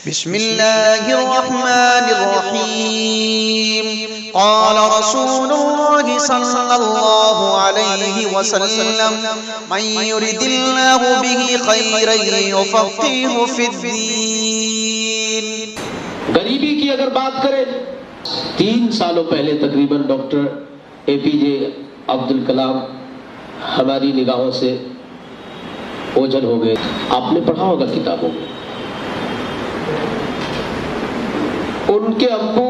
بسم اللہ الرحمن الرحیم قال رسول اللہ صلی اللہ علیہ وسلم من يرد اللہ به خیرا یفقهہ فی الدین۔ غریبی کی اگر بات کریں، 3 سالوں پہلے تقریباً ڈاکٹر APJ عبد الکلام ہماری نگاہوں سے اوجھل ہو گئے۔ آپ نے پڑھا ہوگا کتابوں میں، ان کے ابو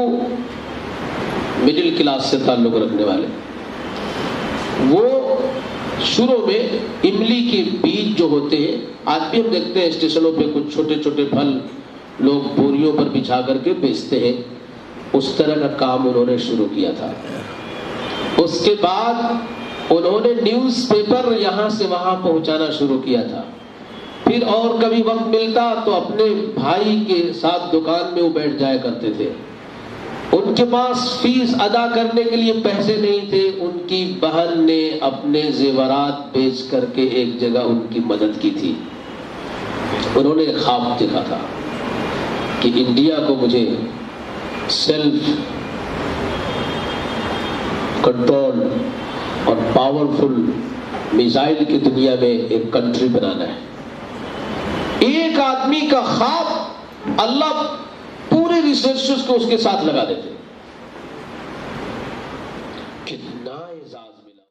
مڈل کلاس سے تعلق رکھنے والے، وہ شروع میں املی کے بیج جو ہوتے ہیں، آج بھی ہم دیکھتے ہیں اسٹیشنوں پہ کچھ چھوٹے چھوٹے پھل لوگ بوریوں پر بچھا کر کے بیچتے ہیں، اس طرح کا کام انہوں نے شروع کیا تھا۔ اس کے بعد انہوں نے نیوز پیپر یہاں سے وہاں پہنچانا شروع کیا تھا۔ پھر اور کبھی وقت ملتا تو اپنے بھائی کے ساتھ دکان میں وہ بیٹھ جایا کرتے تھے۔ ان کے پاس فیس ادا کرنے کے لیے پیسے نہیں تھے، ان کی بہن نے اپنے زیورات بیچ کر کے ایک جگہ ان کی مدد کی تھی۔ انہوں نے خواب دیکھا تھا کہ انڈیا کو مجھے سیلف کنٹرول اور پاورفل میزائل کی دنیا میں ایک کنٹری بنانا ہے۔ ایک آدمی کا خواب اللہ پورے ریسرچز کو اس کے ساتھ لگا دیتے۔